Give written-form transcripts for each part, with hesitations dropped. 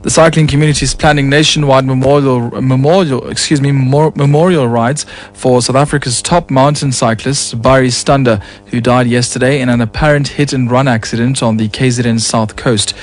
The cycling community is planning nationwide memorial rides for South Africa's top mountain cyclist, Barry Stander, who died yesterday in an apparent hit-and-run accident on the KZN South Coast.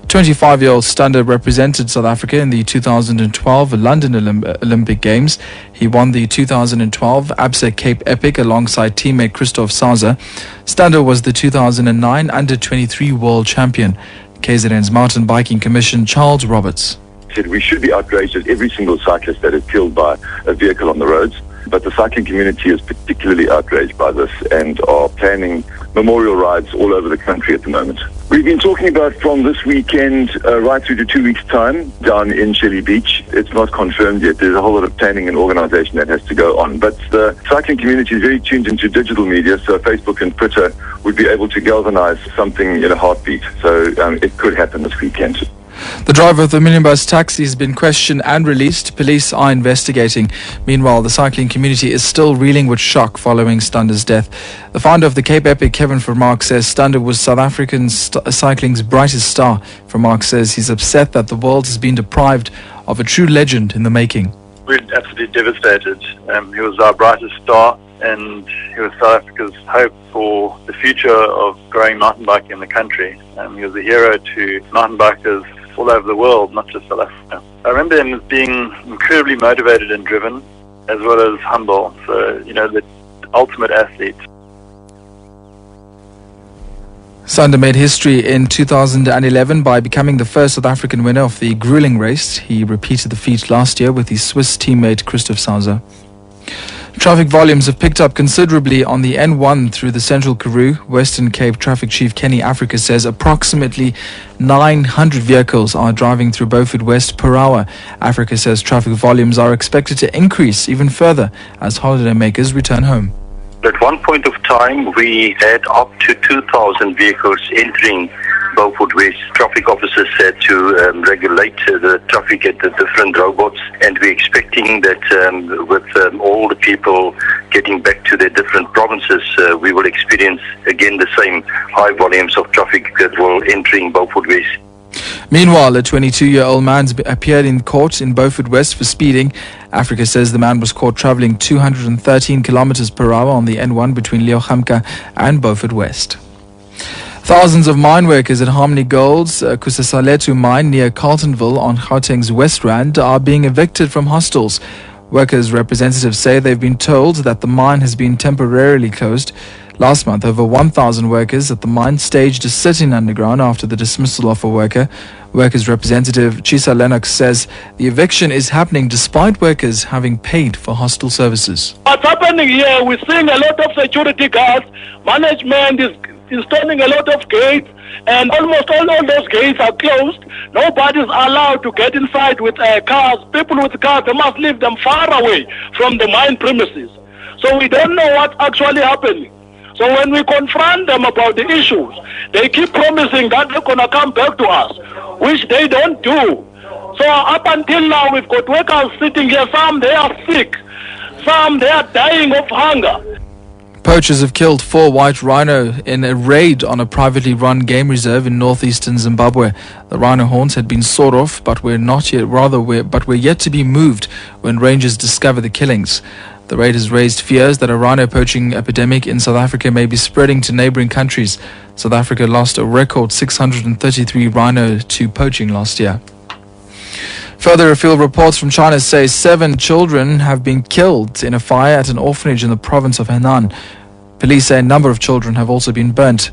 25-year-old Stander represented South Africa in the 2012 London Olympic Games. He won the 2012 Absa Cape Epic alongside teammate Christoph Sauser. Stander was the 2009 Under-23 World Champion. KZN's Mountain Biking Commission, Charles Roberts. Said we should be outraged at every single cyclist that is killed by a vehicle on the roads, but the cycling community is particularly outraged by this and are planning memorial rides all over the country at the moment. We've been talking about from this weekend right through to 2 weeks' time down in Shelly Beach. It's not confirmed yet. There's a whole lot of planning and organisation that has to go on. But the cycling community is very tuned into digital media, so Facebook and Twitter would be able to galvanise something in a heartbeat. So it could happen this weekend. The driver of the minibus taxi has been questioned and released. Police are investigating. Meanwhile, the cycling community is still reeling with shock following Stander's death. The founder of the Cape Epic, Kevin Vermaak, says Stander was South African cycling's brightest star. Vermaak says he's upset that the world has been deprived of a true legend in the making. We're absolutely devastated. He was our brightest star, and he was South Africa's hope for the future of growing mountain biking in the country. He was a hero to mountain bikers all over the world, not just South Africa. I remember him as being incredibly motivated and driven, as well as humble. So, the ultimate athlete. Stander made history in 2011 by becoming the first South African winner of the grueling race. He repeated the feat last year with his Swiss teammate Christoph Sauser. Traffic volumes have picked up considerably on the N1 through the Central Karoo. Western Cape Traffic Chief Kenny Africa says approximately 900 vehicles are driving through Beaufort West per hour. Africa says traffic volumes are expected to increase even further as holidaymakers return home. At one point of time, we had up to 2,000 vehicles entering Beaufort West. Traffic officers had to regulate the traffic at the different robots, and we're expecting that with all the people getting back to their different provinces, we will experience again the same high volumes of traffic that will entering Beaufort West. Meanwhile, a 22-year-old man appeared in court in Beaufort West for speeding. Africa says the man was caught travelling 213 kilometers per hour on the N1 between Leochamka and Beaufort West. Thousands of mine workers at Harmony Gold's Kusasaletu mine near Carltonville on Gauteng's West Rand are being evicted from hostels. Workers' representatives say they've been told that the mine has been temporarily closed. Last month, over 1,000 workers at the mine staged a sit-in underground after the dismissal of a worker. Workers' representative Chisa Lennox says the eviction is happening despite workers having paid for hostel services. What's happening here, we're seeing a lot of security guards. Management is installing a lot of gates, and almost all those gates are closed. Nobody's allowed to get inside with cars. People with cars, they must leave them far away from the mine premises. So we don't know what's actually happening. So when we confront them about the issues, they keep promising that they're going to come back to us, which they don't do. So up until now, we've got workers sitting here. Some, they are sick. Some, they are dying of hunger. Poachers have killed 4 white rhino in a raid on a privately run game reserve in northeastern Zimbabwe. The rhino horns had been sawed off, but were yet to be moved when rangers discovered the killings. The raid has raised fears that a rhino poaching epidemic in South Africa may be spreading to neighbouring countries. South Africa lost a record 633 rhino to poaching last year. Further afield, reports from China say 7 children have been killed in a fire at an orphanage in the province of Henan. Police say a number of children have also been burnt.